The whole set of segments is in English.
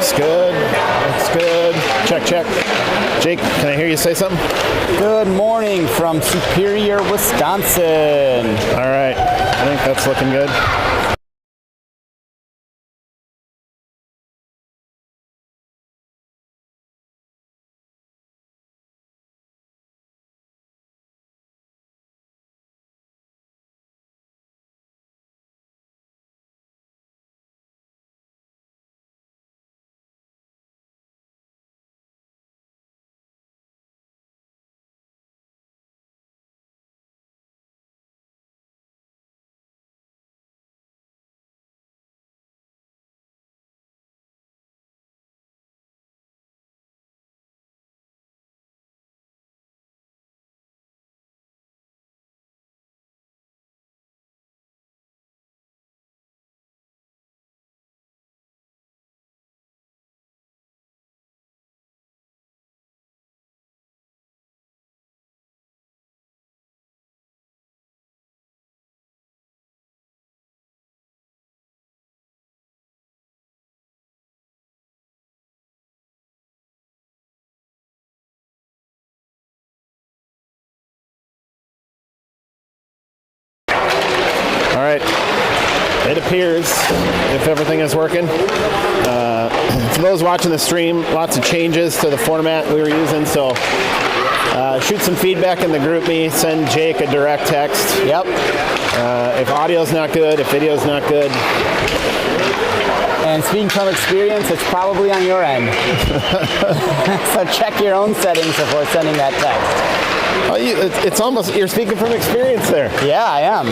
Looks good. Looks good. Check, check. Jake, can I hear you say something? Good morning from Superior, Wisconsin. All right. I think that's looking good. All right, it appears, if everything is working. For those watching the stream, lots of changes to the format we were using, so shoot some feedback in the group me, send Jake a direct text. Yep. If audio's not good, if video's not good. And speaking from experience, it's probably on your end. So check your own settings before sending that text. Oh, it's almost, you're speaking from experience there. Yeah, I am.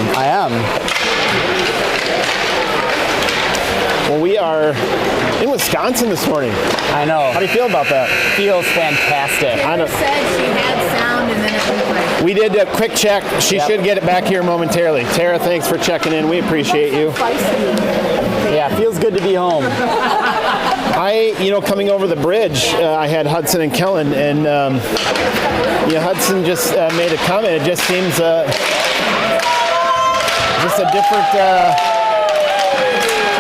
Well, we are in Wisconsin this morning. I know. How do you feel about that? Feels fantastic. Tara said she had sound and then it went away. We did a quick check. She should get it back here momentarily. Tara, thanks for checking in. We appreciate you. Yeah, feels good to be home. Coming over the bridge, I had Hudson and Kellen, and Hudson just made a comment. It just seems just a different.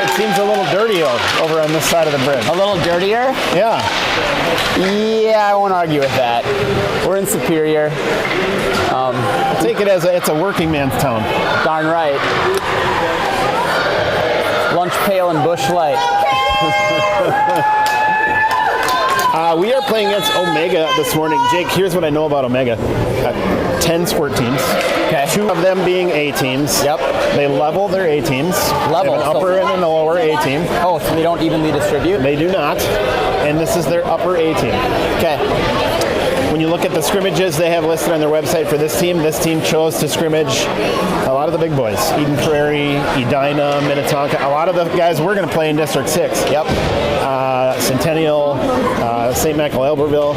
It seems a little dirty over on this side of the bridge. A little dirtier? Yeah. Yeah, I won't argue with that. We're in Superior. Take it as it's a working man's town. Darn right. Lunch pail and Busch Light. We are playing against OMGHA this morning. Jake, here's what I know about OMGHA. 10 Squirt teams. Okay. 2 of them being A teams. Yep. They level their A teams. Level. They have an upper and a lower A team. Oh, so they don't evenly distribute? They do not. And this is their upper A team. Okay. When you look at the scrimmages they have listed on their website for this team chose to scrimmage a lot of the big boys. Eden Prairie, Edina, Minnetonka, a lot of the guys we're going to play in District 6. Yep. Centennial, St. Michael, Albertville.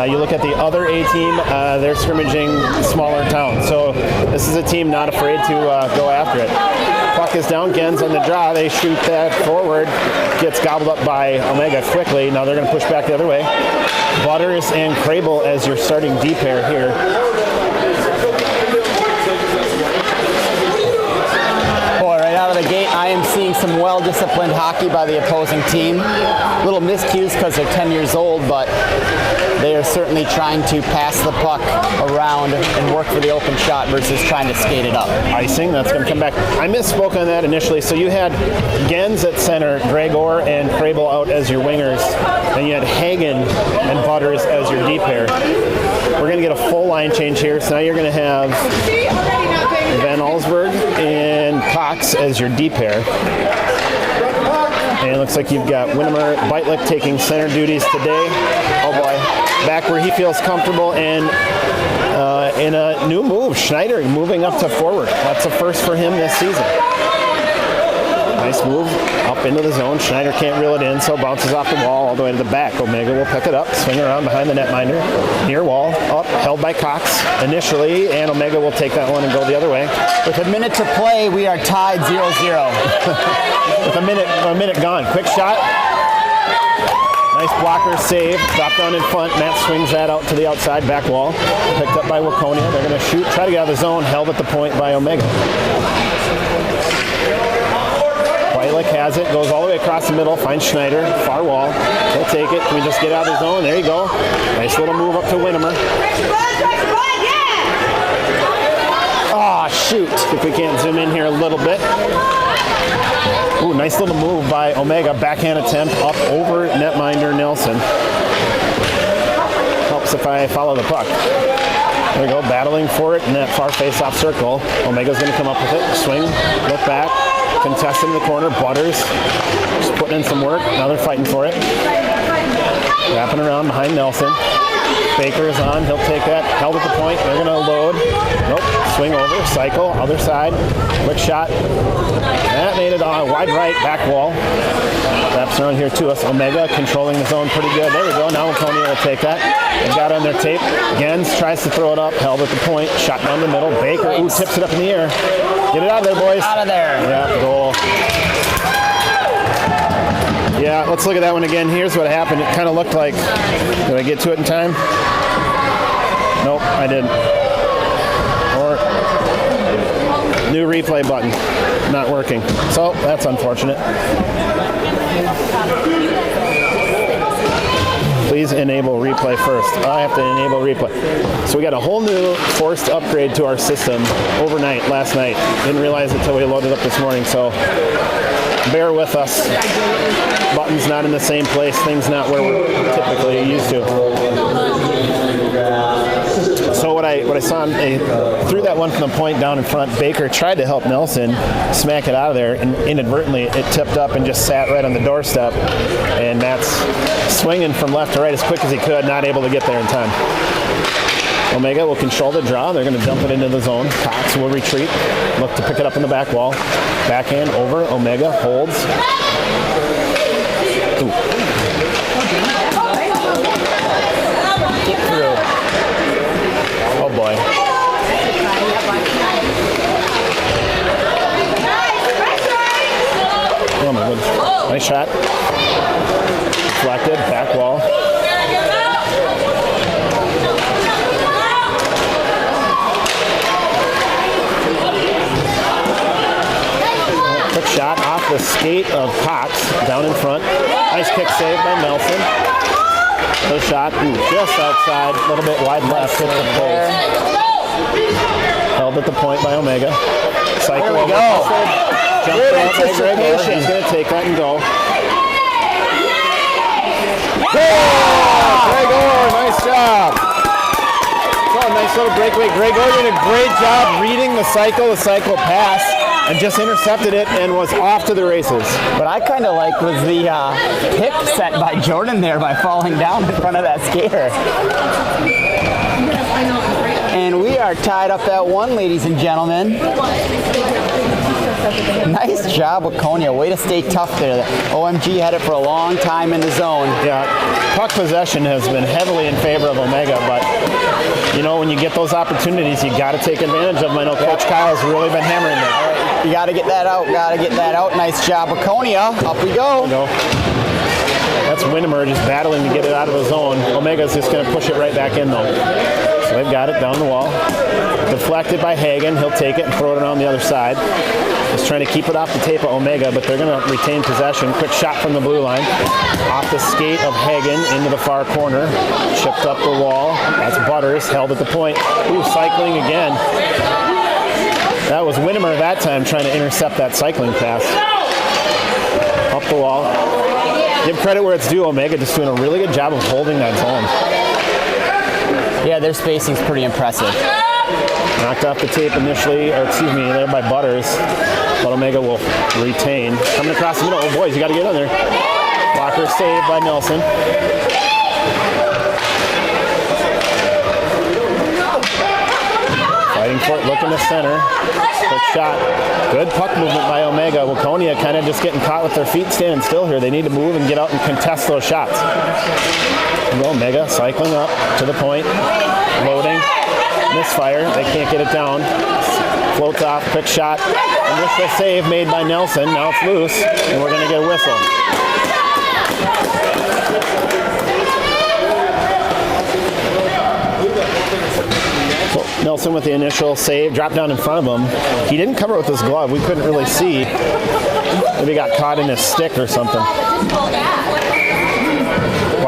You look at the other A team, they're scrimmaging smaller towns. So this is a team not afraid to go after it. Puck is down, Gens on the draw. They shoot that forward, gets gobbled up by OMGHA quickly. Now they're going to push back the other way. Butters and Crable as your starting D pair here. Boy, right out of the gate, I am seeing some well-disciplined hockey by the opposing team. Little miscues because they're 10 years old, but they are certainly trying to pass the puck around and work for the open shot versus trying to skate it up. Icing, that's going to come back. I misspoke on that initially. So you had Gens at center, Gregor and Crable out as your wingers, and you had Hagen and Butters as your D pair. We're going to get a full line change here. So now you're going to have Van Allsburg and Cox as your D pair. And it looks like you've got Winnemer Beitlich taking center duties today. Oh boy. Back where he feels comfortable, and in a new move, Schneider moving up to forward. That's a first for him this season. Nice move up into the zone. Schneider can't reel it in, so bounces off the wall all the way to the back. OMGHA will pick it up, swing around behind the netminder. Near wall, up, held by Cox initially, and OMGHA will take that one and go the other way. With a minute to play, we are tied 0-0. With a minute gone. Quick shot. Nice blocker save. Drop down in front. Matt swings that out to the outside back wall. Picked up by Waconia. They're going to shoot. Try to get out of the zone. Held at the point by OMGHA. Whitelick has it, goes all the way across the middle, finds Schneider, far wall. He'll take it. Can we just get out of the zone? There you go. Nice little move up to Winnemer. Oh, shoot. If we can't zoom in here a little bit. Ooh, nice little move by Omega. Backhand attempt up over netminder Nelson. Helps if I follow the puck. There we go, battling for it in that far face-off circle. Omega's going to come up with it. Swing, look back, contest in the corner. Butters just putting in some work. Now they're fighting for it. Wrapping around behind Nelson. Baker is on. He'll take that. Held at the point. They're going to load. Nope. Swing over. Cycle. Other side. Quick shot. That made it on. Wide right. Back wall. Wraps around here to us. Omega controlling the zone pretty good. There we go. Now Waconia will take that. They've got it on their tape. Gens tries to throw it up. Held at the point. Shot down the middle. Baker tips it up in the air. Get it out of there, boys. Out of there. Yeah, goal. Yeah, let's look at that one again. Here's what happened. It kind of looked like, did I get to it in time? Nope, I didn't. Or new replay button, not working. So that's unfortunate. Please enable replay first. I have to enable replay. So we got a whole new forced upgrade to our system overnight, last night. Didn't realize it until we loaded up this morning, so bear with us. Buttons not in the same place, things not where we're typically used to. So what I saw, they threw that one from the point down in front. Baker tried to help Nelson smack it out of there, and inadvertently it tipped up and just sat right on the doorstep. And Matt's swinging from left to right as quick as he could, not able to get there in time. Omega will control the draw. They're going to dump it into the zone. Cox will retreat, look to pick it up in the back wall. Backhand over. Omega holds. Ooh. Get through. Oh boy. Oh my goodness. Nice shot. Deflected. Back wall. Quick shot off the skate of Cox down in front. Nice kick save by Nelson. No shot, just outside, a little bit wide left. Hit the post. Held at the point by Omega. Cycle there we over. go. Jump Good up by Gregor. anticipation. He's going to take that and go. Oh, Gregor, nice job. Oh, nice little breakaway. Gregor did a great job reading the cycle pass, and just intercepted it and was off to the races. What I kind of like was the pick set by Jordan there by falling down in front of that skater. And we are tied up at 1, ladies and gentlemen. Nice job, Waconia. Way to stay tough there. OMG had it for a long time in the zone. Yeah, puck possession has been heavily in favor of Omega, but you know, when you get those opportunities, you got to take advantage of them. I know Coach Kyle has really been hammering that. You got to get that out. Got to get that out. Nice job, Waconia. Up we go. That's Winnemer just battling to get it out of the zone. Omega's just going to push it right back in, though. So they've got it down the wall. Deflected by Hagen. He'll take it and throw it around the other side. Just trying to keep it off the tape of Omega, but they're going to retain possession. Quick shot from the blue line. Off the skate of Hagen into the far corner. Chipped up the wall. That's Butters. Held at the point. Ooh, cycling again. That was Winnemer that time trying to intercept that cycling pass. Up the wall. Give credit where it's due. Omega just doing a really good job of holding that zone. Yeah, their spacing's pretty impressive. Knocked off the tape initially, or excuse me, there by Butters. But Omega will retain. Coming across the middle. Oh, boys, you got to get on there. Blocker saved by Nelson. Fighting for it, looking to center. Quick shot. Good puck movement by Omega. Waconia kind of just getting caught with their feet standing still here. They need to move and get out and contest those shots. And Omega cycling up to the point. Loading. Misfire. They can't get it down. Floats off. Quick shot. Initial save made by Nelson. Now it's loose. And we're going to get a whistle. So Nelson with the initial save, dropped down in front of him. He didn't cover it with his glove. We couldn't really see. Maybe he got caught in his stick or something.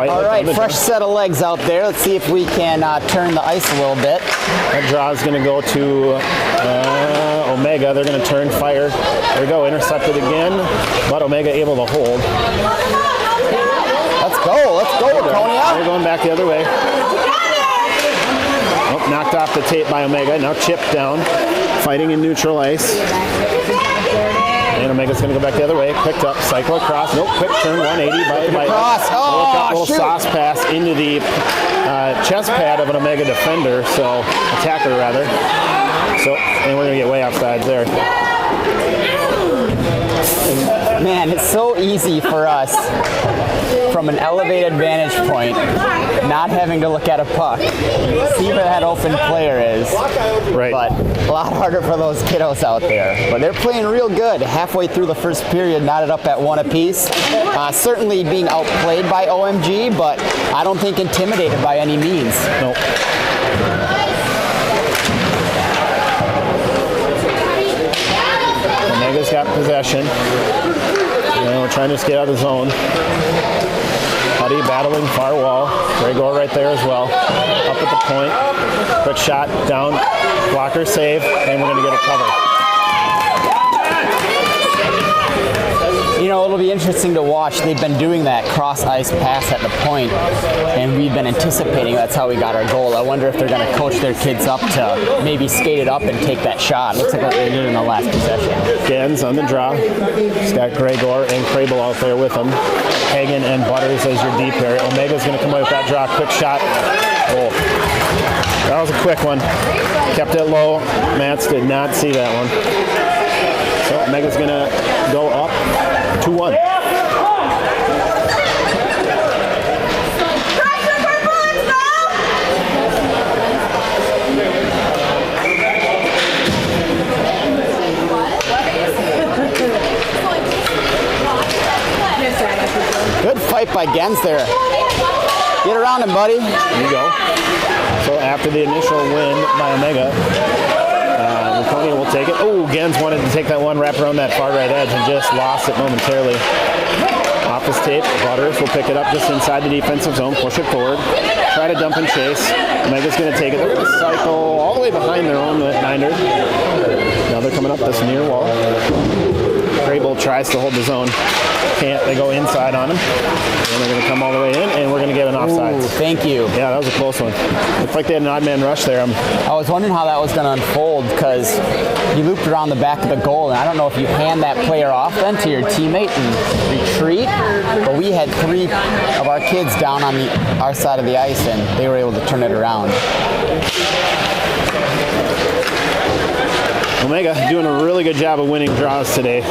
All right, fresh set of legs out there. Let's see if we can turn the ice a little bit. That draw is going to go to Omega. They're going to turn, fire. There we go, intercepted again, but Omega able to hold. Let's go, Waconia. They're going back the other way. Oh, knocked off the tape by Omega. Now chipped down, fighting in neutral ice. And Omega's going to go back the other way. Picked up, cycle across. Nope, quick turn, 180 by cross. little sauce pass into the chest pad of an Omega defender, so attacker rather. So, and we're going to get way offsides there. Man, it's so easy for us from an elevated vantage point, not having to look at a puck, see where that open player is. Right. But a lot harder for those kiddos out there. But they're playing real good. Halfway through the first period, knotted up at 1 apiece. Certainly being outplayed by OMG, but I don't think intimidated by any means. Nope. Omega's got possession. And we're trying to just get out of the zone. Huddy battling far wall. Gregor right there as well. Up at the point. Quick shot down. Blocker save. And we're going to get a cover. You know, it'll be interesting to watch. They've been doing that cross-ice pass at the point, and we've been anticipating that's how we got our goal. I wonder if they're going to coach their kids up to maybe skate it up and take that shot. Looks like what they did in the last possession. Gens on the draw. He's got Gregor and Crable out there with him. Hagen and Butters as your deep pair. Omega's going to come away with that draw. Quick shot. Oh. That was a quick one. Kept it low. Mats did not see that one. So Omega's going to go up 2-1. Good fight by Gens there. Get around him, buddy. There you go. So after the initial win by Omega, Waconia will take it. Oh, Gens wanted to take that one wrap around that far right edge and just lost it momentarily. Off his tape, Butters will pick it up just inside the defensive zone, push it forward, try to dump and chase. Omega's going to take it. They're going to cycle all the way behind their own Niner. Now they're coming up this near wall. Crable tries to hold the zone. Can't. They go inside on him. And they're going to come all the way in, and we're going to get an offside. Thank you. Yeah, that was a close one. Looks like they had an odd man rush there. I was wondering how that was going to unfold because you looped around the back of the goal, and I don't know if you hand that player off then to your teammate and retreat, but we had 3 of our kids down on our side of the ice, and they were able to turn it around. Omega doing a really good job of winning draws today,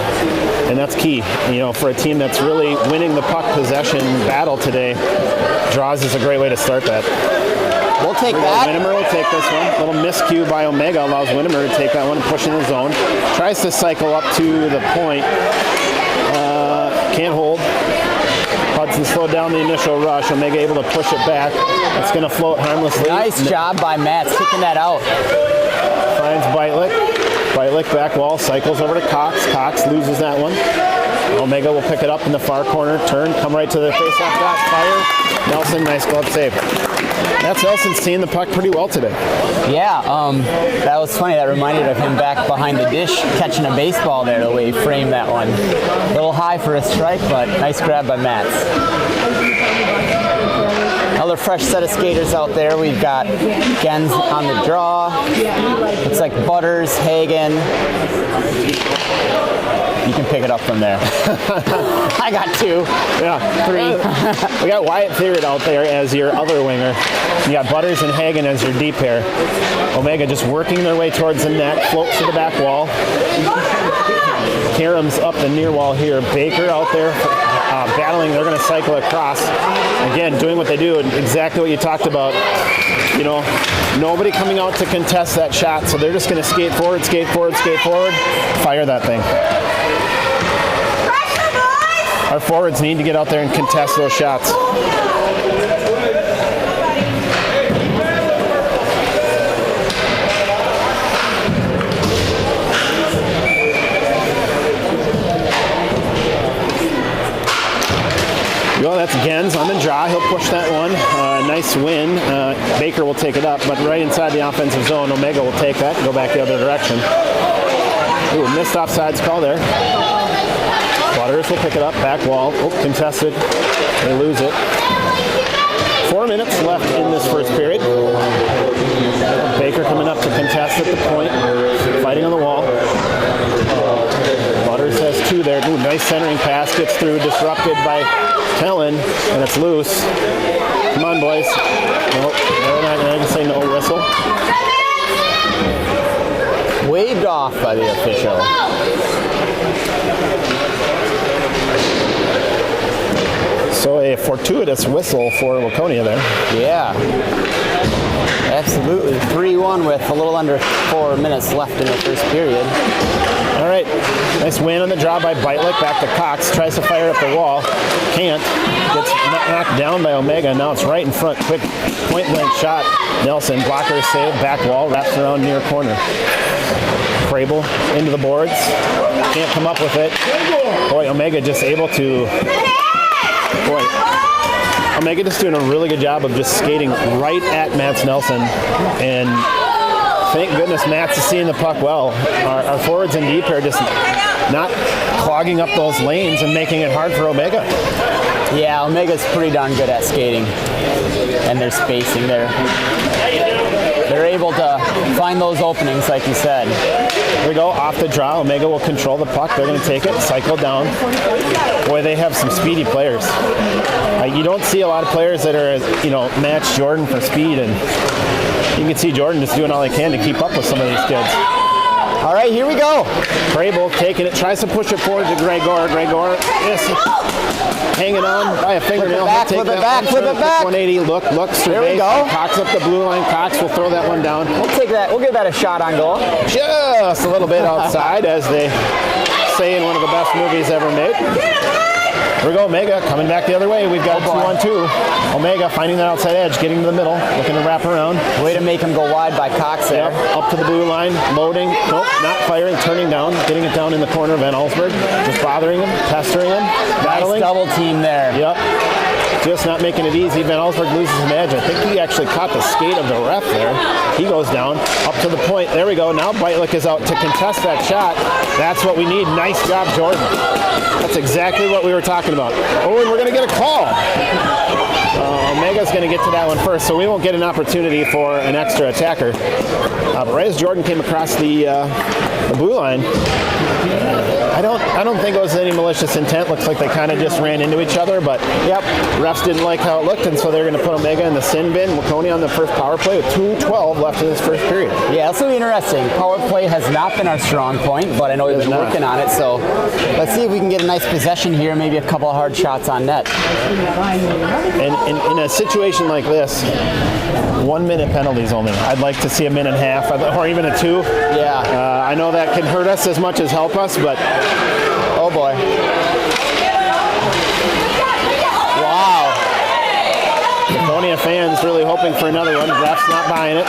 and that's key. You know, for a team that's really winning the puck possession battle today, draws is a great way to start that. We'll take that. Winnemer will take this one. Little miscue by Omega allows Winnemer to take that one and push in the zone. Tries to cycle up to the point. Can't hold. Hudson slowed down the initial rush. Omega able to push it back. It's going to float harmlessly. Nice job by Matt kicking that out. Finds Beitlich. Beitlich back wall, cycles over to Cox. Cox loses that one. Omega will pick it up in the far corner, turn, come right to the face-off dot, fire. Nelson, nice glove save. That's Nelson seeing the puck pretty well today. Yeah, that was funny. That reminded of him back behind the dish catching a baseball there, the way he framed that one. A little high for a strike, but nice grab by Mats. Another fresh set of skaters out there. We've got Gens on the draw. Looks like Butters, Hagen. You can pick it up from there. I got 2. Yeah, 3. We got Wyatt Theoret out there as your other winger. You got Butters and Hagen as your deep pair. Omega just working their way towards the net, floats to the back wall. Karam's up the near wall here. Baker out there battling. They're going to cycle across. Again, doing what they do, exactly what you talked about. You know, nobody coming out to contest that shot, so they're just going to skate forward, skate forward, skate forward, fire that thing. Our forwards need to get out there and contest those shots. that's Gens on the draw. He'll push that one. Nice win. Baker will take it up, but right inside the offensive zone, Omega will take that and go back the other direction. Ooh, missed offsides call there. Butters will pick it up, back wall. Oh, contested. They lose it. 4 minutes left in this first period. Baker coming up to contest at the point, fighting on the wall. Butters has 2 there. Ooh, nice centering pass, gets through, disrupted by Kellen, and it's loose. Come on, boys. Nope, they're not going to say no whistle. Waved off by the official. So a fortuitous whistle for Waconia there. Yeah. Absolutely. 3-1 with a little under 4 minutes left in the first period. All right. Nice win on the draw by Beitlich. Back to Cox. Tries to fire up the wall. Can't. Gets knocked down by Omega. Now it's right in front. Quick point blank shot. Nelson. Blocker save. Back wall. Wraps around near corner. Crable into the boards. Can't come up with it. Boy, Omega just able to... Boy, Omega just doing a really good job of just skating right at Mats Nelson, and thank goodness Mats is seeing the puck well. Our forwards and deep are just not clogging up those lanes and making it hard for Omega. Yeah, Omega's pretty darn good at skating, and their spacing there. They're able to find those openings, like you said. Here we go, off the draw. Omega will control the puck. They're going to take it, cycle down. Boy, they have some speedy players. You don't see a lot of players that are, match Jordan for speed, and you can see Jordan just doing all he can to keep up with some of these kids. All right, here we go. Crable taking it, tries to push it forward to Gregor. Gregor is hanging on by a fingernail. Flip it back. 180, looks. There we go. Cox up the blue line. Cox will throw that one down. We'll take that. We'll give that a shot on goal. Just a little bit outside, as they say in one of the best movies ever made. Here we go, Omega coming back the other way. We've got 2-on-2. Omega finding that outside edge, getting to the middle, looking to wrap around. Way to make him go wide by Cox there. Yep, up to the blue line, loading. Nope, not firing, turning down, getting it down in the corner of Van Allsburg. Just bothering him, pestering him, battling. Nice double team there. Yep. Just not making it easy. Van Allsburg loses his edge. I think he actually caught the skate of the ref there. He goes down, up to the point. There we go. Now Beitlich is out to contest that shot. That's what we need. Nice job, Jordan. That's exactly what we were talking about. Oh, and we're going to get a call. Omega's going to get to that one first, so we won't get an opportunity for an extra attacker. But right as Jordan came across the blue line, I don't think it was any malicious intent. Looks like they kind of just ran into each other, but yep, refs didn't like how it looked, and so they're going to put Omega in the sin bin. Waconia on the first power play with 2:12 left in this first period. Yeah, this will be interesting. Power play has not been our strong point, but I know we've been working on it, so let's see if we can get a nice possession here, maybe a couple of hard shots on net. And in a situation like this, 1 minute penalties only. I'd like to see a minute and a half, or even a 2. Yeah. I know that can hurt us as much as help us, but oh boy. Wow. Waconia fans really hoping for another one. Ref's not buying it.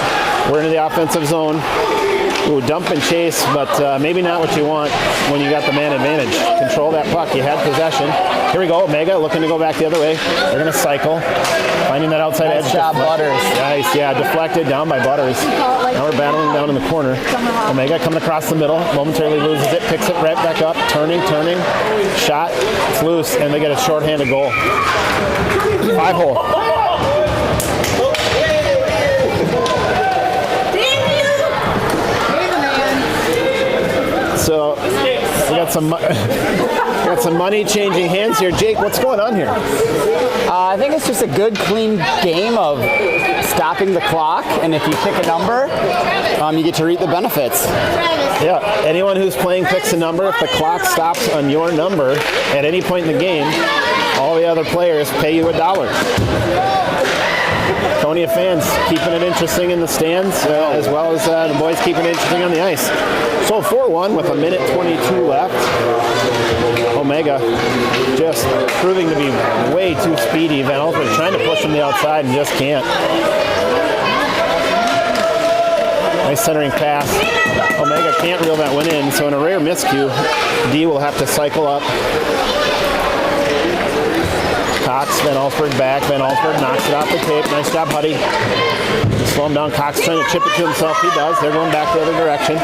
We're into the offensive zone. Ooh, dump and chase, but maybe not what you want when you got the man advantage. Control that puck. You had possession. Here we go. Omega looking to go back the other way. They're going to cycle. Finding that outside edge. Nice job, Butters. Nice, yeah. Deflected down by Butters. Now we're battling down in the corner. Omega coming across the middle. Momentarily loses it. Picks it right back up. Turning. Shot. It's loose, and they get a shorthanded goal. 5-hole. So we got some money changing hands here. Jake, what's going on here? I think it's just a good, clean game of stopping the clock, and if you pick a number, you get to reap the benefits. Yeah, anyone who's playing picks a number. If the clock stops on your number at any point in the game, all the other players pay you $1. Waconia fans keeping it interesting in the stands, as well as the boys keeping it interesting on the ice. So 4-1 with 1:22 left. Omega just proving to be way too speedy. Van Allsburg trying to push from the outside and just can't. Nice centering pass. Omega can't reel that one in, so in a rare miscue, D will have to cycle up. Cox, Van Allsburg back. Van Allsburg knocks it off the tape. Nice job, Huddy. Slow him down. Cox trying to chip it to himself. He does. They're going back the other direction.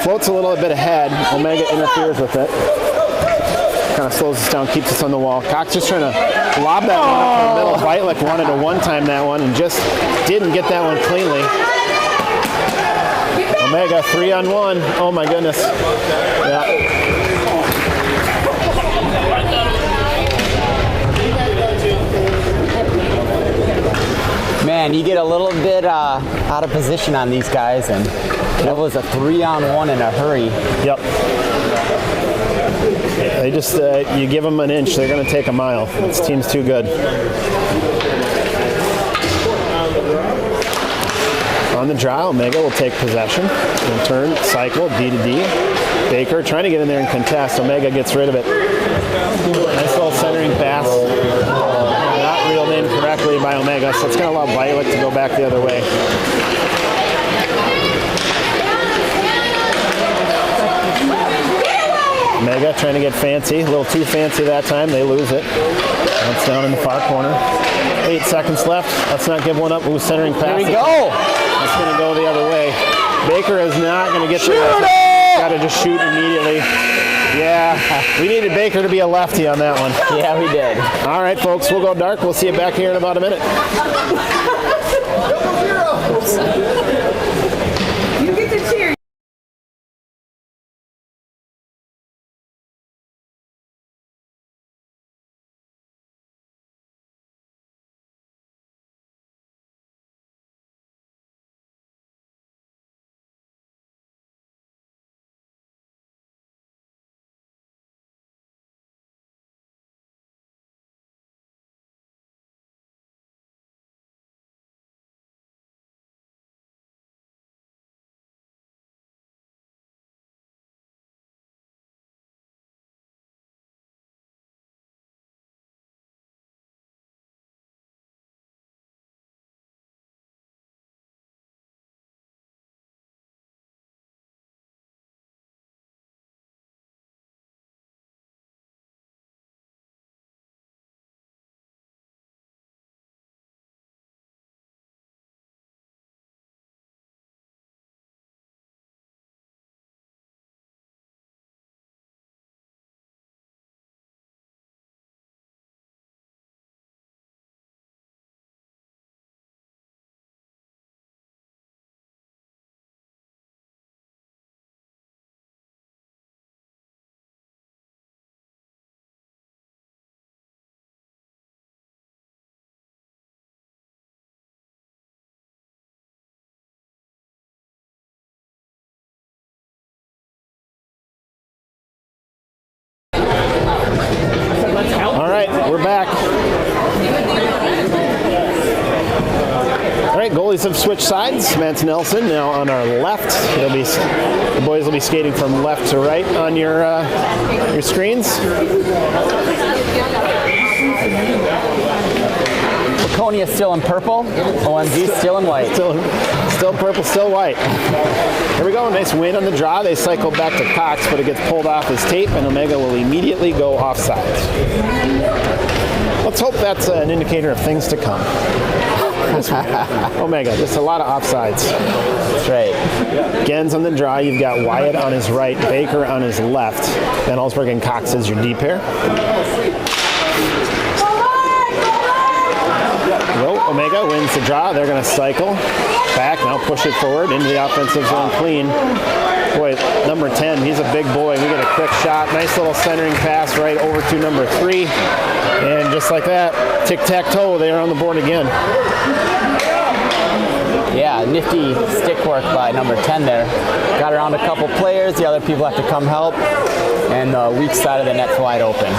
Floats a little bit ahead. Omega interferes with it. Kind of slows us down, keeps us on the wall. Cox just trying to lob that one up in the middle. Vitalik wanted to one-time that one and just didn't get that one cleanly. Omega 3-on-1. Oh my goodness. Yeah. Man, you get a little bit out of position on these guys, and that was a 3-on-1 in a hurry. Yep. They just, you give them an inch, they're going to take a mile. This team's too good. On the draw, Omega will take possession. In turn, cycle, D to D. Baker trying to get in there and contest. Omega gets rid of it. Nice little centering pass. Not reeled in correctly by Omega, so it's going to allow Vitalik to go back the other way. Omega trying to get fancy, a little too fancy that time. They lose it. That's down in the far corner. 8 seconds left. Let's not give one up. Ooh, centering pass. There we go. That's going to go the other way. Baker is not going to get shoot it. Got to just shoot immediately. Yeah, we needed Baker to be a lefty on that one. Yeah, we did. All right, folks, we'll go dark. We'll see you back here in about a minute. You get to cheer. All right, we're back. All right, goalies have switched sides. Matt Nelson now on our left. The boys will be skating from left to right on your screens. Waconia still in purple. OMG still in white. Still purple, still white. Here we go. Nice win on the draw. They cycle back to Cox, but it gets pulled off his tape, and Omega will immediately go offsides. Let's hope that's an indicator of things to come. Omega, just a lot of offsides. That's right. Gens on the draw. You've got Wyatt on his right, Baker on his left. Van Allsburg and Cox is your D pair. Omega wins the draw. They're going to cycle back, now push it forward into the offensive zone clean. Boy, number 10, he's a big boy. We get a quick shot. Nice little centering pass right over to number 3. And just like that, tic-tac-toe, they are on the board again. Yeah, nifty stick work by number 10 there. Got around a couple players. The other people have to come help. And the weak side of the net's wide open.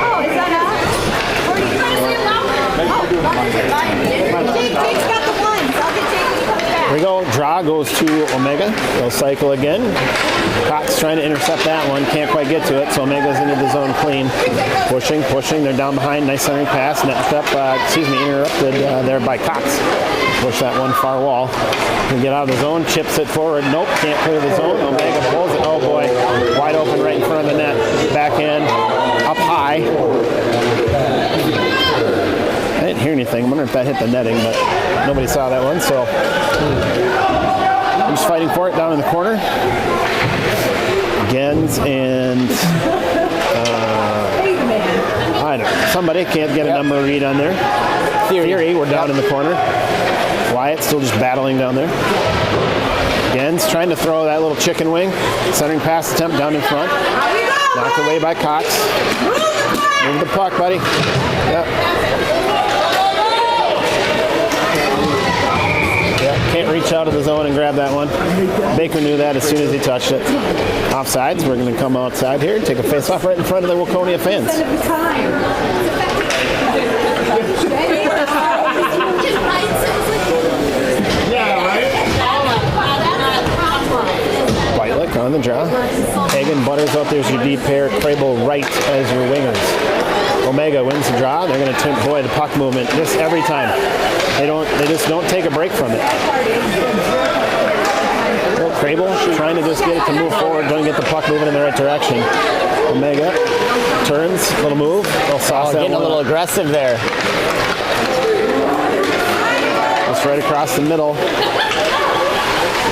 Oh, is that up? Jake's got the ones. I'll get Jake when he comes back. Here we go. Draw goes to Omega. They'll cycle again. Cox trying to intercept that one. Can't quite get to it, so Omega's into the zone clean. Pushing. They're down behind. Nice centering pass. Net step, interrupted there by Cox. Push that one far wall. Can get out of the zone. Chips it forward. Nope, can't clear the zone. Omega pulls it. Oh boy. Wide open right in front of the net. Backhand. Up high. hear anything. I wonder if that hit the netting, but nobody saw that one. So he's fighting for it down in the corner. Gens and I don't know. Somebody can't get a number read on there. Theory, we're down in the corner. Wyatt still just battling down there. Gens trying to throw that little chicken wing. Centering pass attempt down in front. Knocked away by Cox. Move the puck, buddy. Yep. Can't reach out of the zone and grab that one. Baker knew that as soon as he touched it. Offsides, we're going to come outside here and take a face-off right in front of the Waconia fans. Whitelick on the draw. Hagen butters up. There's your deep pair. Crable right as your wingers. Omega wins the draw. They're going to boy, the puck movement just every time. They just don't take a break from it. Crable trying to just get it to move forward, don't get the puck moving in the right direction. Omega turns, little move. They'll sauce that getting one a little up. aggressive there. That's right across the middle.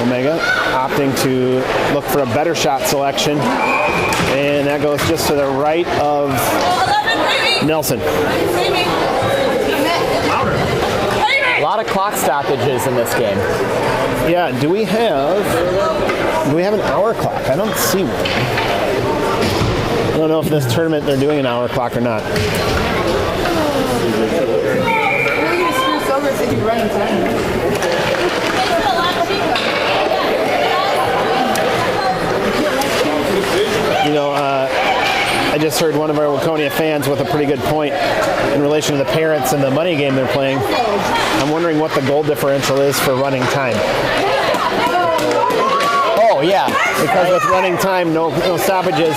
Omega opting to look for a better shot selection. And that goes just to the right of Nelson. A lot of clock stoppages in this game. Yeah, do we have an hour clock? I don't see one. I don't know if this tournament they're doing an hour clock or not. We're gonna screw us over if they do running time. You know, I just heard one of our Waconia fans with a pretty good point in relation to the parents and the money game they're playing. I'm wondering what the goal differential is for running time. Oh, yeah. Because with running time, no stoppages,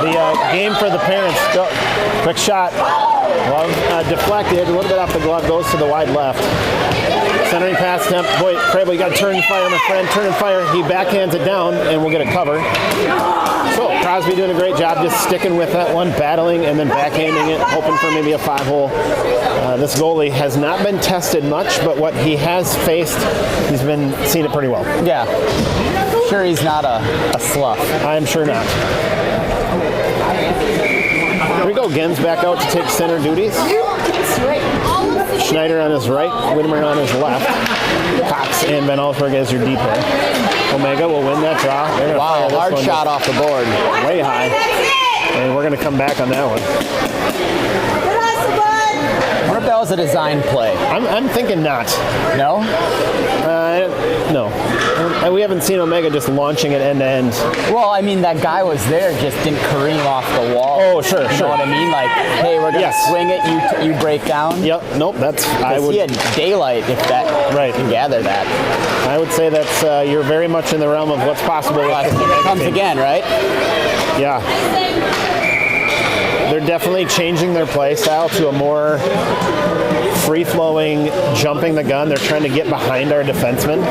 the game for the parents, quick shot, glove deflected, a little bit off the glove, goes to the wide left. Centering pass attempt. Boy, Crable, you got to turn and fire, my friend. Turn and fire. He backhands it down, and we'll get a cover. So Crosby doing a great job just sticking with that one, battling, and then backhanding it, hoping for maybe a 5-hole. This goalie has not been tested much, but what he has faced, he's been seeing it pretty well. Yeah. Sure he's not a slough. I'm sure not. Here we go. Gens back out to take center duties. Schneider on his right, Whitmer on his left. Cox and Van Allsburg as your deep pair. Omega will win that draw. Wow, hard shot off the board. Way high. And we're going to come back on that one. I wonder if that was a design play. I'm thinking not. No? No. We haven't seen Omega just launching it end to end. Well, I mean, that guy was there, just didn't careen off the wall. Oh, sure. You know what I mean? Like, hey, we're going to swing it, you break down. Yep, nope, He had daylight, if that, right. can gather that. I would say that's, you're very much in the realm of what's possible. It comes again, right? Yeah. They're definitely changing their play style to a more free-flowing, jumping the gun. They're trying to get behind our defensemen.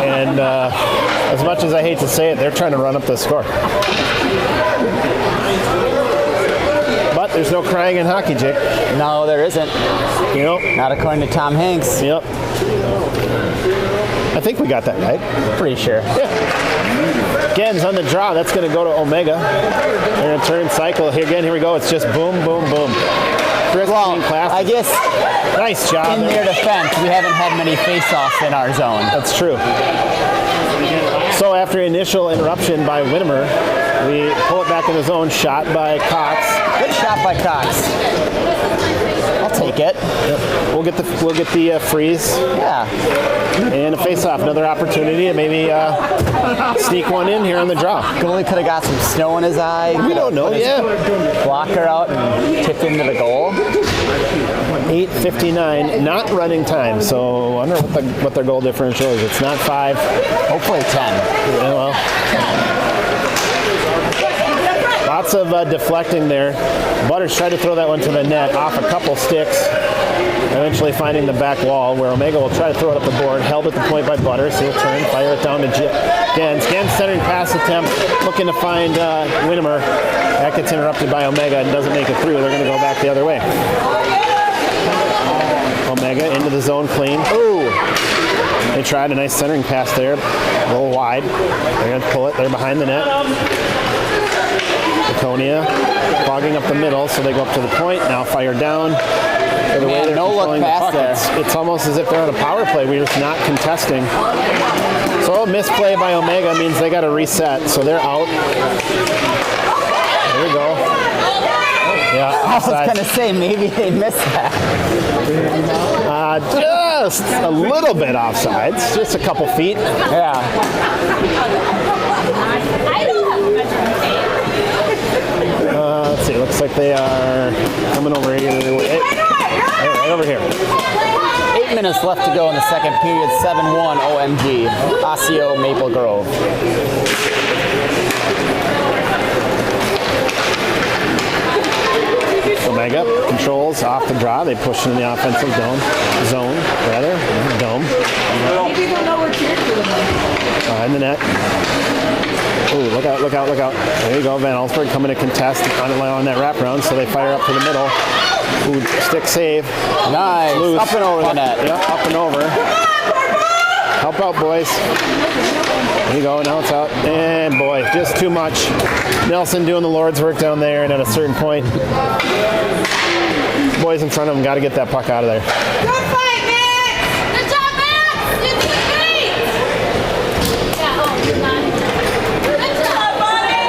And as much as I hate to say it, they're trying to run up the score. But there's no crying in hockey, Jake. No, there isn't. You know? Not according to Tom Hanks. Yep. I think we got that right. Pretty sure. Yeah. Gens on the draw. That's going to go to Omega. They're going to turn cycle. Here again, here we go. It's just boom, boom, boom. Well, I guess nice job. In their defense, we haven't had many face-offs in our zone. That's true. So after initial interruption by Whitmer, we pull it back in the zone. Shot by Cox. Good shot by Cox. I'll take it. Yep. We'll get the freeze. Yeah. And a face-off. Another opportunity to maybe sneak one in here on the draw. Goalie could have got some snow in his eye. We don't know. Yeah. Blocker out and tipped into the goal. 8:59, not running time. So I wonder what their goal differential is. It's not 5. Hopefully 10. Yeah, well. Lots of deflecting there. Butters tried to throw that one to the net off a couple sticks, eventually finding the back wall where Omega will try to throw it up the board. Held at the point by Butters. He'll turn, fire it down to Gens. Gens centering pass attempt, looking to find Whitmer. That gets interrupted by Omega and doesn't make it through. They're going to go back the other way. into the zone clean. Ooh. They tried a nice centering pass there, a little wide. They're going to pull it. They're behind the net. Waconia clogging up the middle, so they go up to the point. Now fire down. The way they're no look controlling the pass puck, there. it's almost as if they're on a power play. We're just not contesting. So a misplay by Omega means they got to reset. So they're out. There we go. Yeah, I was offside. going to say, maybe they missed that. Just a little bit offsides, just a couple feet. Yeah. Let's see, looks like they are coming over here. Right over here. 8 minutes left to go in the second period. 7-1 OMG. Osseo Maple Grove. Omega controls off the draw. They push into the offensive dome. People know we're cheering for them. Behind the net. Ooh, look out, look out, look out. There you go. Van Allsburg coming to contest on that wraparound, so they fire up to the middle. Ooh, stick save. Nice. Loose. Up and over the net. Yep, up and over. Help out, boys. There you go. Now it's out. And boy, just too much. Nelson doing the Lord's work down there, and at a certain point, boys in front of him got to get that puck out of there. Good fight, Max! Good job, Max! You did great! Yeah, oh, you're not. Good job, buddy!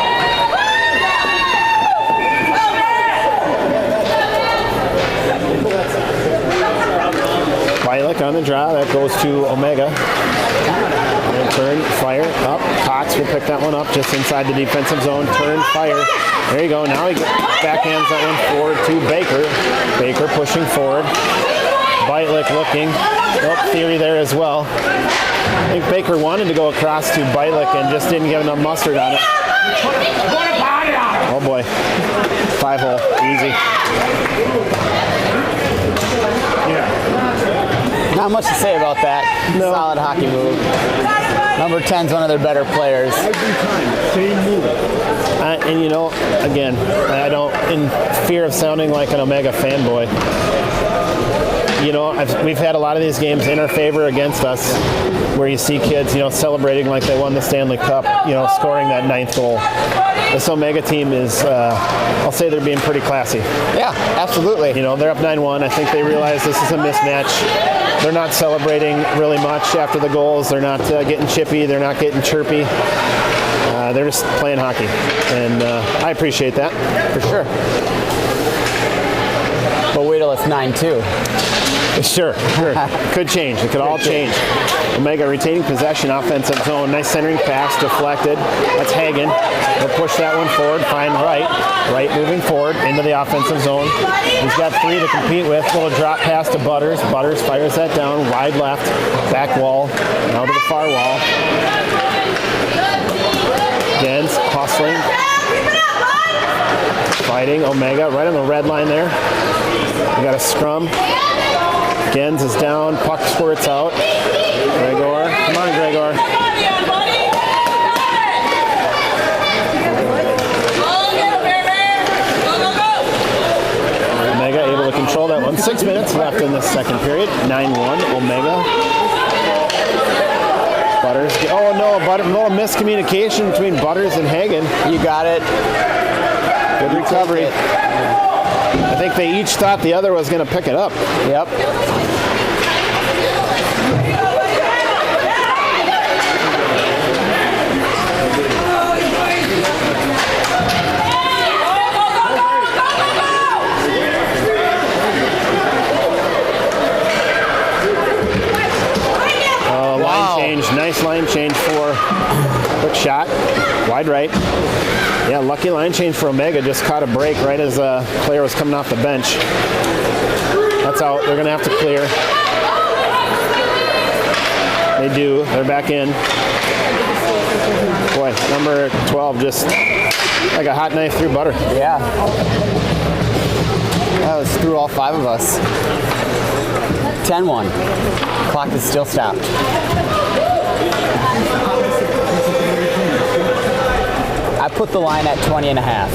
Violet on the draw. That goes to Omega. And turn, fire, up. Cox will pick that one up just inside the defensive zone. Turn, fire. There you go. Now he backhands that one forward to Baker. Baker pushing forward. Beitlich looking. Oh, theory there as well. I think Baker wanted to go across to Beitlich and just didn't get enough mustard on it. Oh boy. 5-hole. Easy. Not much to say about that. No. Solid hockey move. Number 10's one of their better players. And you know, again, I don't, in fear of sounding like an Omega fanboy, you know, we've had a lot of these games in our favor against us where you see kids, you know, celebrating like they won the Stanley Cup, you know, scoring that 9th goal. This Omega team is, I'll say they're being pretty classy. Yeah, absolutely. You know, they're up 9-1. I think they realize this is a mismatch. They're not celebrating really much after the goals. They're not getting chippy. They're not getting chirpy. They're just playing hockey. And I appreciate that, for sure. But wait till it's 9-2. Sure. Could change. It could all change. Omega retaining possession, offensive zone. Nice centering pass, deflected. That's Hagen. They'll push that one forward, find Wright. Wright moving forward into the offensive zone. He's got 3 to compete with. Little drop pass to Butters. Butters fires that down, wide left, back wall, now to the far wall. Gens hustling. Fighting Omega right on the red line there. We got a scrum. Gens is down, puck squirts out. Gregor, come on Gregor. Omega able to control that one. 6 minutes left in this second period. 9-1 Omega. Butters, oh no, little miscommunication between Butters and Hagen. You got it. Good recovery. I think they each thought the other was going to pick it up. Yep. Line change, nice line change for quick shot, wide right. Yeah, lucky line change for Omega, just caught a break right as a player was coming off the bench. That's out, they're gonna have to clear. They do, they're back in. Boy, number 12 just like a hot knife through butter. Yeah. That was through all 5 of us. 10-1. Clock is still stopped. I put the line at 20.5.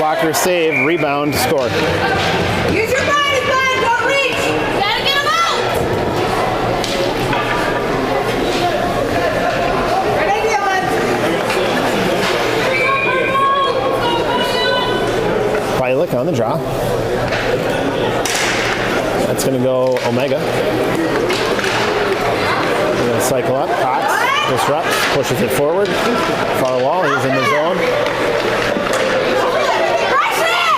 blocker save, rebound, score. Use your body, bud. Don't reach. Gotta get him out. Good idea, bud. Pilot on the draw. That's going to go Omega. We're going to cycle up. Cox disrupts, pushes it forward. Far wall, he's in the zone.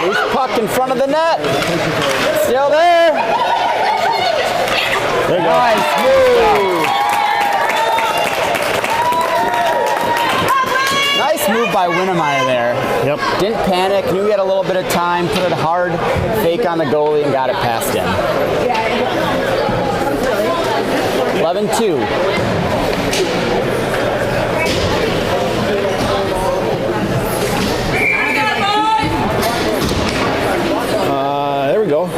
Loose puck in front of the net. Still there. There you go. Nice move. Nice move by Winnemeyer there. Yep. Didn't panic, knew he had a little bit of time, put it hard, fake on the goalie, and got it past him. 11-2. There we go.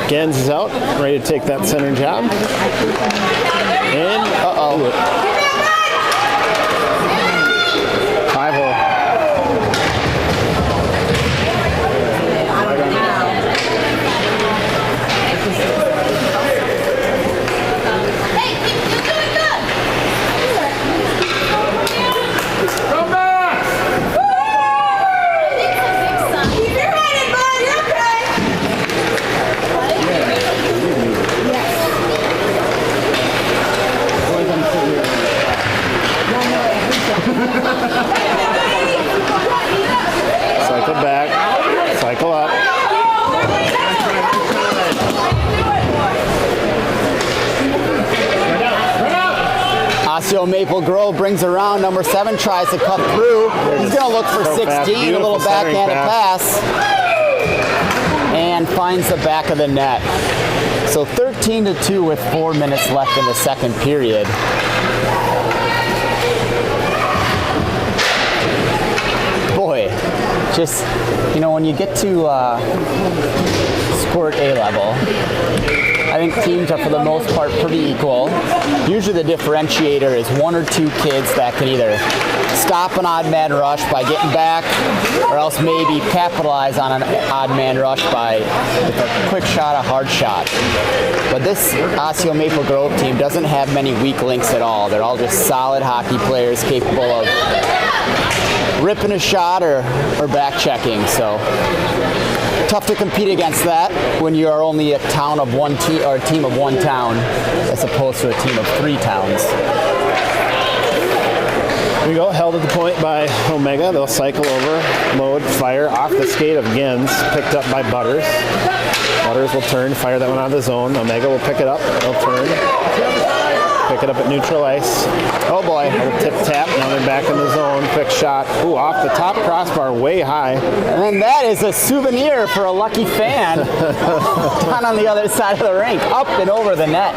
Gens is out, ready to take that center job. And, uh-oh. 5-hole. Hey, you're doing good. Come back! Keep your head in, bud. You're okay. Cycle back, cycle up. Osseo Maple Grove brings around. Number 7 tries to cut through. He's going to look for So 16, fast. a little Beautiful centering backhanded pass. And finds the back of the net. So 13-2 with 4 minutes left in the second period. Boy, just, you know, when you get to Squirt A level, I think teams are for the most part pretty equal. Usually the differentiator is 1 or 2 kids that can either stop an odd man rush by getting back, or else maybe capitalize on an odd man rush by with a quick shot, a hard shot. But this Osseo Maple Grove team doesn't have many weak links at all. They're all just solid hockey players capable of ripping a shot or back checking. So tough to compete against that when you are only a town of one team or a team of one town as opposed to a team of 3 towns. Here we go, held at the point by Omega. They'll cycle over, load, fire off the skate of Gens, picked up by Butters. Butters will turn, fire that one out of the zone. Omega will pick it up, they'll turn, pick it up at neutral ice. Oh boy, little tip tap, now they're back in the zone, quick shot. Ooh, off the top crossbar, way high. And then that is a souvenir for a lucky fan down on the other side of the rink, up and over the net.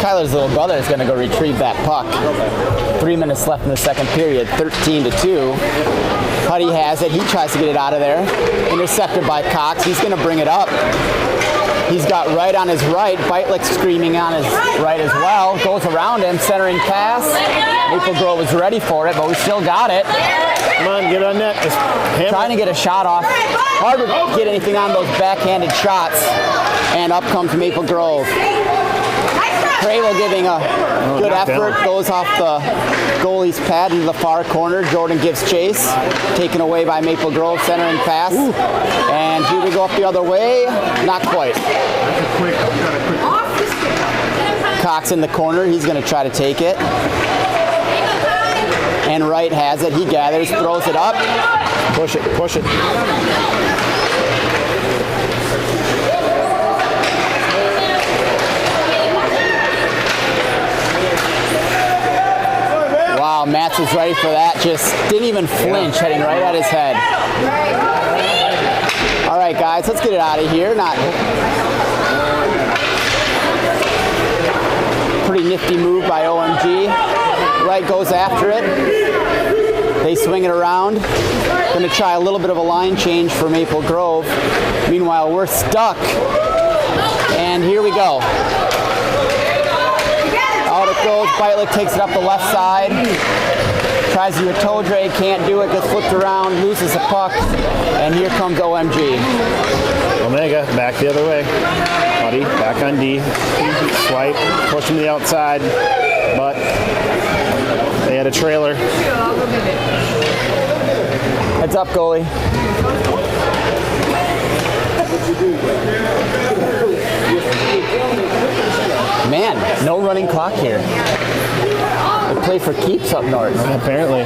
Kyler's little brother is going to go retrieve that puck. 3 minutes left in the second period, 13-2. Huddy has it. He tries to get it out of there. Intercepted by Cox. He's going to bring it up. He's got right on his right. Beitlich screaming on his right as well. Goes around him, centering pass. Maple Grove is ready for it, but we still got it. Come on, get on net. Just hammer. Trying to get a shot off. Hard to get anything on those backhanded shots. And up comes Maple Grove. Crable giving a good effort, goes off the goalie's pad into the far corner. Jordan gives chase, taken away by Maple Grove, centering pass. And here we go up the other way, not quite. Cox in the corner, he's going to try to take it. And Wright has it, he gathers, throws it up. Push it, push it. Wow, Matz was ready for that. Just didn't even flinch, heading right at his head. All right, guys, let's get it out of here. Pretty nifty move by OMG. Wright goes after it. They swing it around. Gonna try a little bit of a line change for Maple Grove. Meanwhile, we're stuck. And here we go. Out it goes. Beitlich takes it up the left side. Tries to do a toe drag, can't do it, gets flipped around, loses the puck, and here comes OMG. Omega back the other way. Buddy back on D. Swipe, push him to the outside, but they had a trailer. Heads up, goalie. Man, no running clock here. They play for keeps up north. Apparently.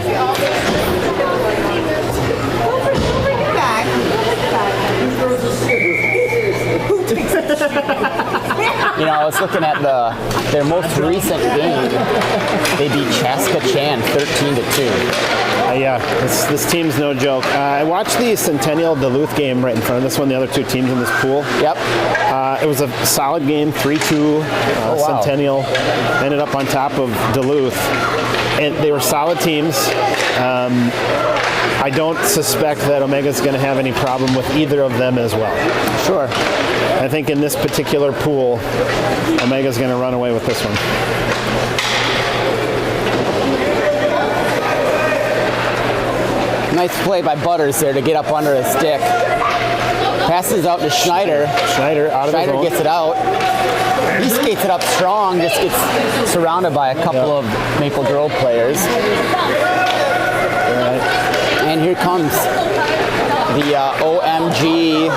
You know, I was looking at their most recent game. They beat Chaska Chan 13-2. Yeah, this team's no joke. I watched the Centennial Duluth game right in front of this one, the other two teams in this pool. Yep. It was a solid game, 3-2. Wow. Centennial ended up on top of Duluth. And they were solid teams. I don't suspect that Omega's going to have any problem with either of them as well. Sure. I think in this particular pool, Omega's going to run away with this one. Nice play by Butters there to get up under the stick. Passes out to Schneider. Schneider out of his Schneider own. gets it out. He skates it up strong, just gets surrounded by a couple of Maple Grove players. And here comes the OMG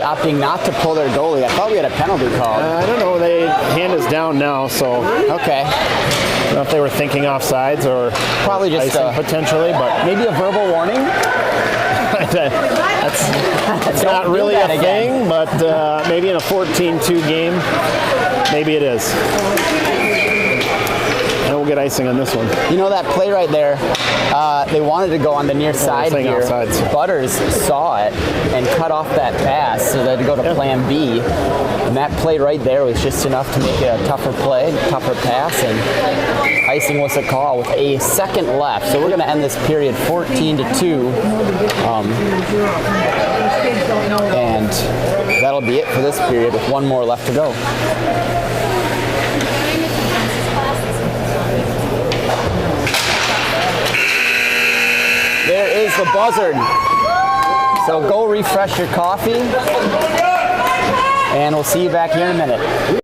opting not to pull their goalie. I thought we had a penalty call. I don't know. They hand is down now, so Okay. I don't know if they were thinking offsides or Probably just icing potentially, but maybe a verbal warning. that's not really a thing. But maybe in a 14-2 game, maybe it is. And we'll get icing on this one. You know that play right there? They wanted to go on the near side saying here. offsides. Butters saw it and cut off that pass, so they had to go to plan B. And that play right there was just enough to make it a tougher play, tougher pass, and icing was a call with a second left. So we're going to end this period 14-2. And that'll be it for this period with one more left to go. There is the buzzard. So go refresh your coffee, and we'll see you back here in a minute.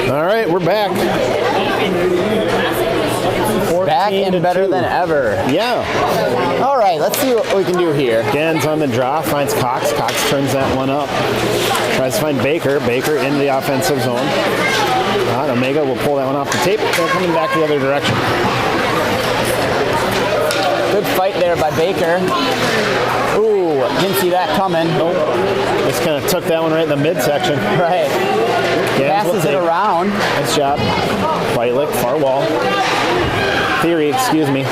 All right, we're back. Back and better than ever. Yeah. All right, let's see what we can do here. Gans on the draw, finds Cox. Cox turns that one up. Tries to find Baker. Baker into the offensive zone. Omega will pull that one off the tape. They're coming back the other direction. Good fight there by Baker. Ooh, didn't see that coming. Nope. Just kind of took that one right in the midsection. Right. Passes it around. Nice job. White lick, far wall. Theory, excuse me.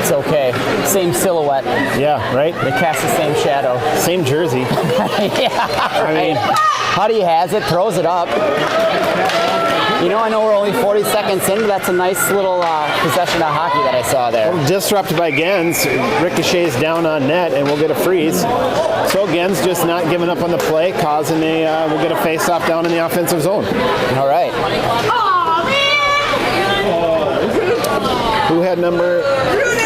It's okay. Same silhouette. Yeah, right? They cast the same shadow. Same jersey. Yeah, I mean, Huddy has it, throws it up. You know, I know we're only 40 seconds in, but that's a nice little possession of hockey that I saw there. disrupted by Gens. Ricochets down on net, and we'll get a freeze. So Gens just not giving up on the play, causing we'll get a face-off down in the offensive zone. All right. Who had number?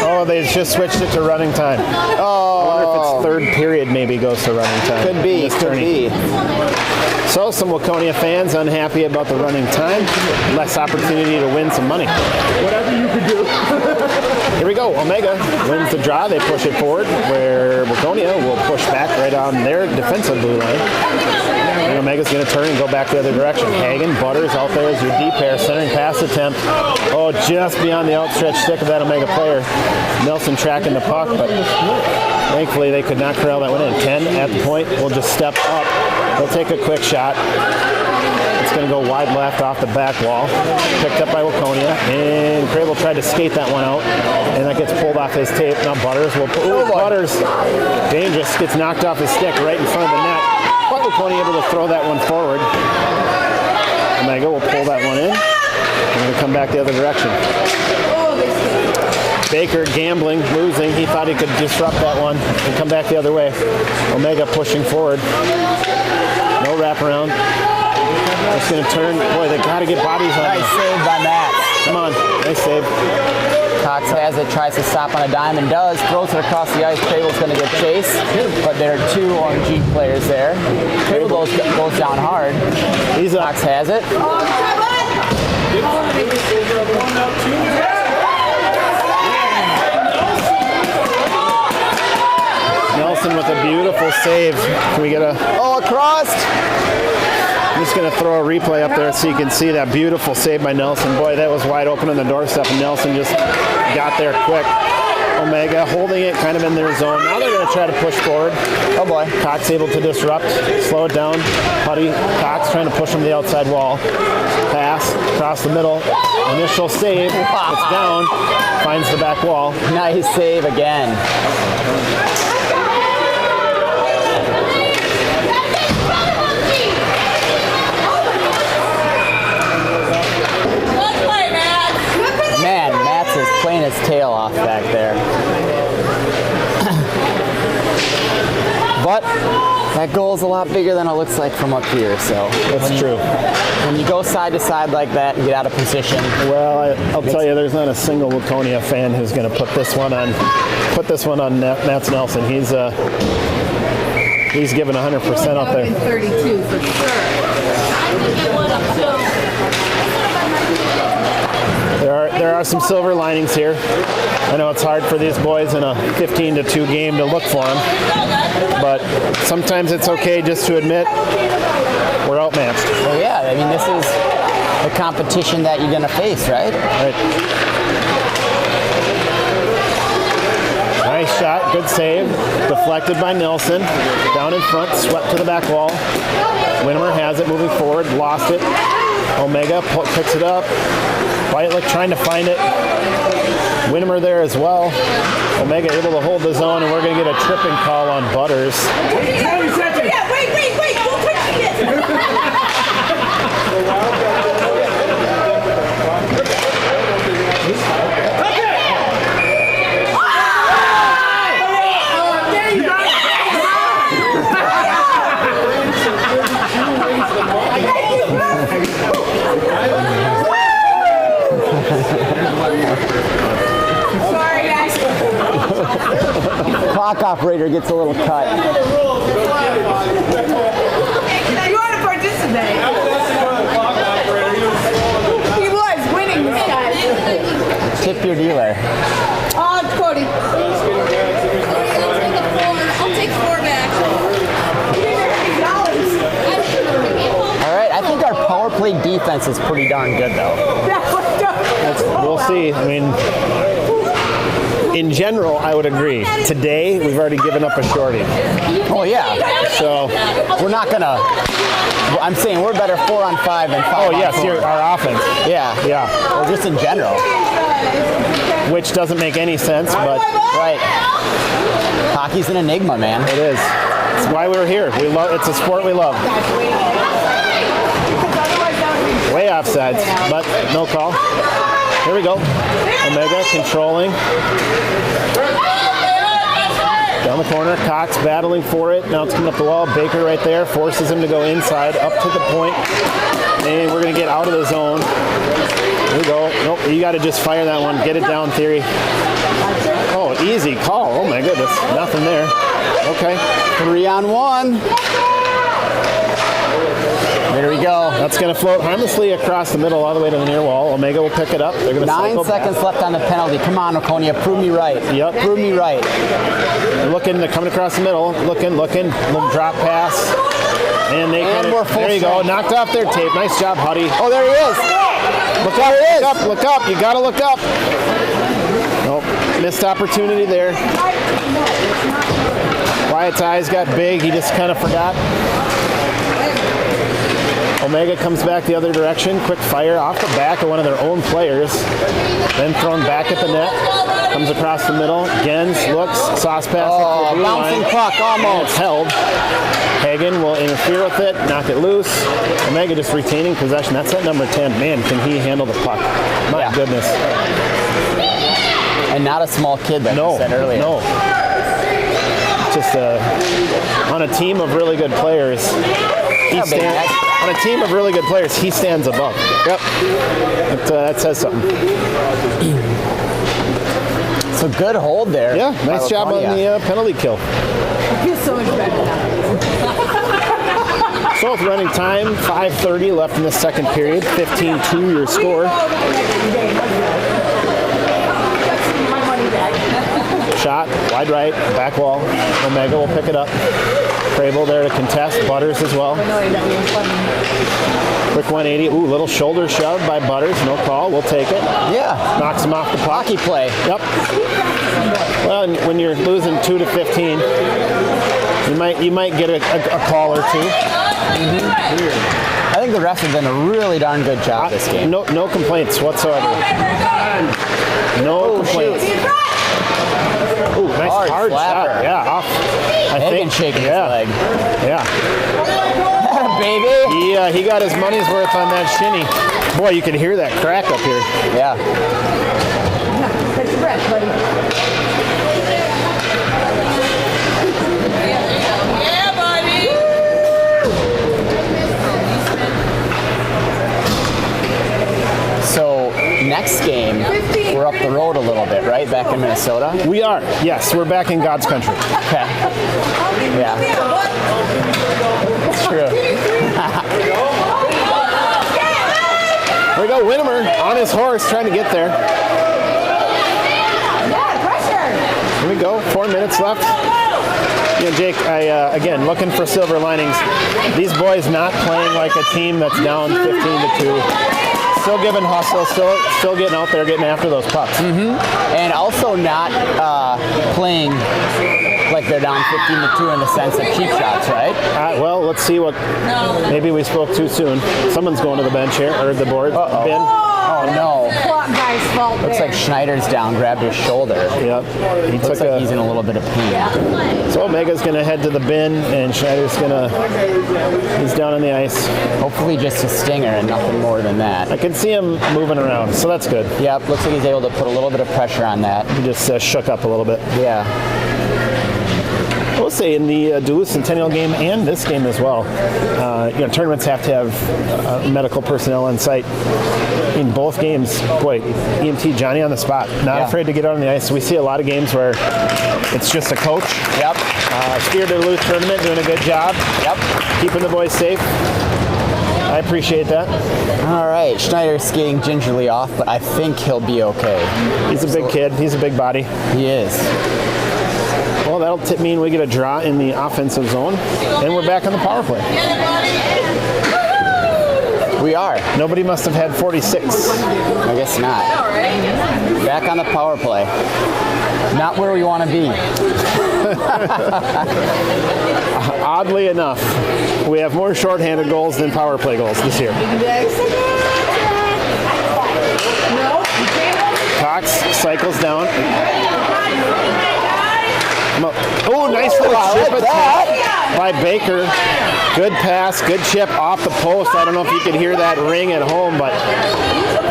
Oh, they just switched it to running time. Oh. I wonder if it's third period maybe goes to running time. Could be, could be. So some Waconia fans unhappy about the running time. Less opportunity to win some money. Whatever you can do. Here we go. Omega wins the draw. They push it forward where Waconia will push back right on their defensive blue line. And Omega's going to turn and go back the other direction. Hagen, Butters out there as your deep pair. Centering pass attempt. Oh, just beyond the outstretched stick of that Omega player. Nelson tracking the puck, but thankfully they could not corral that one in. 10 at the point. We'll just step up. We'll take a quick shot. It's going to go wide left off the back wall. Picked up by Waconia. And Crable tried to skate that one out. And that gets pulled off his tape. Now Butters will pull. Ooh, Butters. Dangerous. Gets knocked off his stick right in front of the net. But Waconia able to throw that one forward. Omega will pull that one in. And going to come back the other direction. Baker gambling, losing. He thought he could disrupt that one and come back the other way. Omega pushing forward. No wraparound. Just going to turn. Boy, they got to get bodies on Nice save by Matt. Come on. Nice save. Cox has it, tries to stop on a dime and does. Throws it across the ice. Crable's going to get chased. But there are two OMG players there. Crable goes down hard. Cox has it. Nelson with a beautiful save. Can we get a... Oh, across! I'm just going to throw a replay up there so you can see that beautiful save by Nelson. Boy, that was wide open on the doorstep, and Nelson just got there quick. Omega holding it kind of in their zone. Now they're going to try to push forward. Oh boy. Cox able to disrupt, slow it down. Huddy, Cox trying to push him to the outside wall. Pass across the middle. Initial save. It's down. Finds the back wall. Nice save again. Man, Matt's is playing his tail off back there. But that goal's a lot bigger than it looks like from up here, so. That's true. When you go side to side like that and get out of position. Well, I'll tell you, there's not a single Waconia fan who's going to put this one on Matt Nelson. He's giving 100% out there. 32 for sure. There are some silver linings here. I know it's hard for these boys in a 15-2 game to look for them, but sometimes it's okay just to admit we're outmatched. Well, yeah, I mean, this is the competition that you're going to face, right? Right. Nice shot, good save. Deflected by Nelson. Down in front, swept to the back wall. Winnemer has it, moving forward, lost it. Omega picks it up. Whitelick trying to find it. Winnemer there as well. Omega able to hold the zone, and we're going to get a tripping call on Butters. 20 seconds. Yeah, wait, don't touch it. Sorry, guys. Clock operator gets a little cut. You want to participate? He was winning this time. Tip your dealer. Oh, it's Cody. I'll take 4 back. All right, I think our power play defense is pretty darn good, though. We'll see. I mean, in general, I would agree. Today, we've already given up a shorty. Oh yeah. So, We're not gonna. I'm saying we're better 4 on 5 than 5 oh on yes, 4. our offense. Yeah. Yeah, Or just in general. which doesn't make any sense, but Right. Hockey's an enigma, man. it is. It's why we're here. We love. It's a sport we love. Way offsides, but no call. Here we go. Omega controlling. Down the corner, Cox battling for it. Now it's coming up the wall. Baker right there forces him to go inside, up to the point. And we're going to get out of the zone. Here we go. Nope, you got to just fire that one. Get it down, Theory. Oh, easy call. Oh my goodness. Nothing there. Okay. 3 on 1. There we go. That's going to float harmlessly across the middle all the way to the near wall. Omega will pick it up. They're going to 9 seconds left on the penalty. Come on, Waconia. Prove me right. Yep. Prove me right. Looking, they're coming across the middle. Looking. Little drop pass. And they And we're full there you go. strength. Knocked off their tape. Nice job, Huddy. Oh, there he is. Look up, look up. You got to look up. Nope. Missed opportunity there. Wyatt's eyes got big. He just kind of forgot. Omega comes back the other direction. Quick fire off the back of one of their own players. Then thrown back at the net. Comes across the middle. Gens looks. Sauce pass. Oh, up to the blue bouncing line. puck And almost. it's held. Hagen will interfere with it. Knock it loose. Omega just retaining possession. That's at number 10. Man, can he handle the puck? My Yeah. goodness. And not a small kid, like No, you said earlier. no. Just on a team of really good players. He baby. stands on a team of really good players. He stands above. Yep, that says something. So good hold there. Yeah, nice by job on Waconia. the penalty kill. Feels so much better now. So with running time, 5:30 left in the second period. 15-2 your score. Shot, wide right, back wall. Omega will pick it up. Crable there to contest. Butters as well. Quick 180. Ooh, little shoulder shove by Butters. No call. We'll take it. Yeah. Knocks him off the puck. Hockey play. Yep. Well, and when you're losing 2-15, you might get a call or two. I think the refs have done a really darn good job this game. No complaints whatsoever. No complaints. Ooh, nice Hard hard slapper. shot. Yeah, off. I Hagen think shaking yeah, his leg. Yeah. Baby. He got his money's worth on that shinny. Boy, you can hear that crack up here. Yeah. Catch your breath, buddy. Yeah, buddy. So next game, we're up the road a little bit, right? Back in Minnesota. We are. Yes, we're back in God's country. Okay. Yeah. It's true. Here we go, Winnemer on his horse trying to get there. Yeah, pressure. Here we go, 4 minutes left. Yeah, Jake, again, looking for silver linings. These boys not playing like a team that's down 15-2. Still giving hustle, still getting out there, getting after those pucks. And also not playing like they're down 15-2 in the sense of cheap shots, right? Well, let's see what. Maybe we spoke too soon. Someone's going to the bench here, or the board. Ben. Oh no. Clock guy's fault Looks there. like Schneider's down, grabbed his shoulder. Yep. He Looks took like he's in a little bit of pain. So Omega's going to head to the bin, and Schneider's he's down on the ice. Hopefully just a stinger and nothing more than that. I can see him moving around, so that's good. Yep, looks like he's able to put a little bit of pressure on that. He just shook up a little bit. Yeah. I will say in the Duluth Centennial game and this game as well, tournaments have to have medical personnel on site. In both games, boy, EMT Johnny on the spot, not afraid to get out on the ice. We see a lot of games where it's just a coach. Yep. Spirited Duluth tournament doing a good job. Yep. Keeping the boys safe. I appreciate that. All right, Schneider's skating gingerly off, but I think he'll be okay. He's a big kid. He's a big body. He is. Well, that'll mean we get a draw in the offensive zone, and we're back on the power play. We are. Nobody must have had 46. I guess not. Back on the power play. Not where we want to be. Oddly enough, we have more shorthanded goals than power play goals this year. Cox cycles down. Oh, nice little chip attack by Baker. Good pass, good chip off the post. I don't know if you could hear that ring at home, but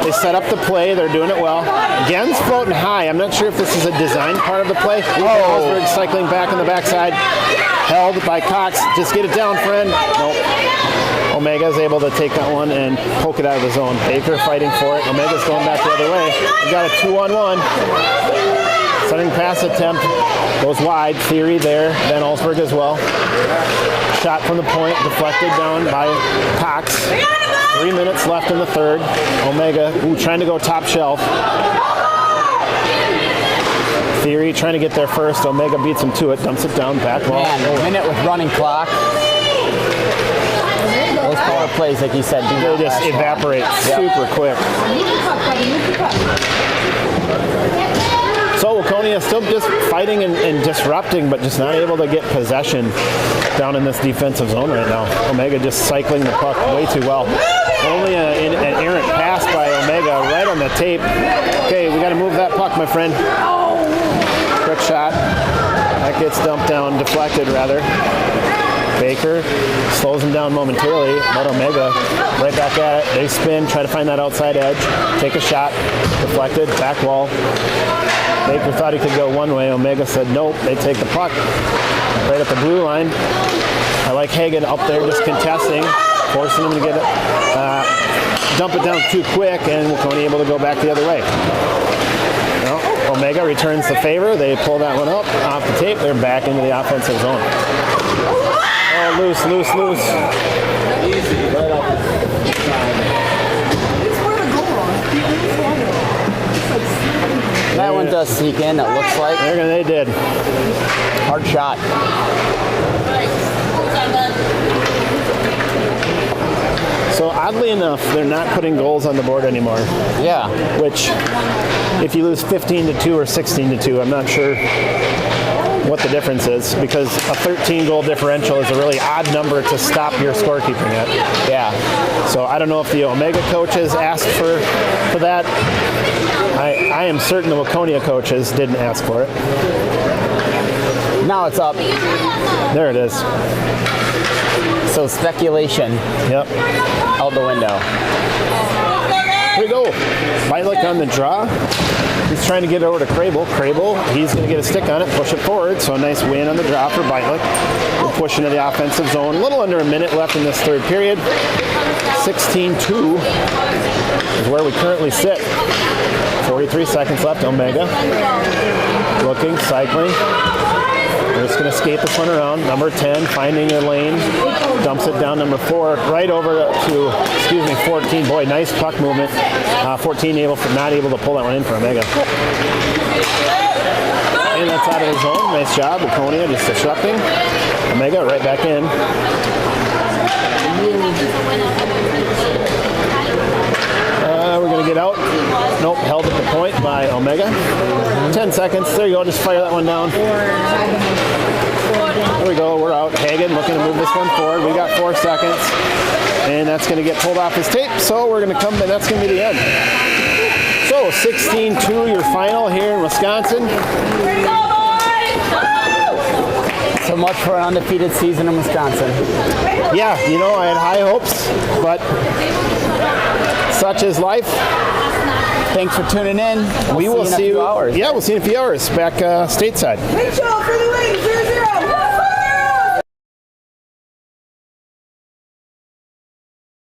they set up the play. They're doing it well. Gen's floating high. I'm not sure if this is a design part of the play. Ellsberg cycling back on the backside. Held by Cox. Just get it down, friend. Nope. Omega is able to take that one and poke it out of the zone. Baker fighting for it. Omega's going back the other way. We got a 2-on-1. Setting pass attempt. Goes wide. Theory there. Ben Ellsberg as well. Shot from the point. Deflected down by Cox. 3 minutes left in the third. Omega trying to go top shelf. Theory trying to get there first. Omega beats him to it. Dumps it down. Back wall. Man, a minute with running clock. Those power plays, like you said, do They not just last long. evaporate super quick. So Waconia still just fighting and disrupting, but just not able to get possession down in this defensive zone right now. Omega just cycling the puck way too well. Only an errant pass by Omega right on the tape. Okay, we got to move that puck, my friend. Quick shot. That gets dumped down, deflected rather. Baker slows him down momentarily, but Omega right back at it. They spin, try to find that outside edge, take a shot, deflected, back wall. Baker thought he could go one way. Omega said nope. They take the puck right at the blue line. I like Hagen up there just contesting, forcing him to get it, dump it down too quick, and Waconia able to go back the other way. Well, Omega returns the favor. They pull that one up off the tape. They're back into the offensive zone. Oh, loose. That one does sneak in, it looks like. They did. Hard shot. So oddly enough, they're not putting goals on the board anymore. Yeah. Which, if you lose 15-2 or 16-2, I'm not sure what the difference is, because a 13-goal differential is a really odd number to stop your scorekeeping at. Yeah. So I don't know if the Omega coaches asked for that. I am certain the Waconia coaches didn't ask for it. Now it's up. There it is. So speculation Yep. out the window. Here we go. Bialik on the draw. He's trying to get it over to Crable. Crable, he's going to get a stick on it, push it forward. So a nice win on the draw for Bialik. We're pushing to the offensive zone. A little under a minute left in this third period. 16-2 is where we currently sit. 43 seconds left. Omega looking, cycling. They're just going to skate this one around. Number 10 finding a lane. Dumps it down. Number 4 right over to, 14. Boy, nice puck movement. 14 not able to pull that one in for Omega. And that's out of his zone. Nice job. Waconia just disrupting. Omega right back in. We're going to get out. Nope, held at the point by Omega. 10 seconds. There you go. Just fire that one down. There we go. We're out. Hagen looking to move this one forward. We got 4 seconds. And that's going to get pulled off his tape. So we're going to come, and that's going to be the end. So 16-2, your final here in Wisconsin. So much for an undefeated season in Wisconsin. Yeah, I had high hopes, but such is life. Thanks for tuning in. We will see you in a few you. hours. Yeah, we'll see you in a few hours back stateside. Mitchell for the win, 0-0.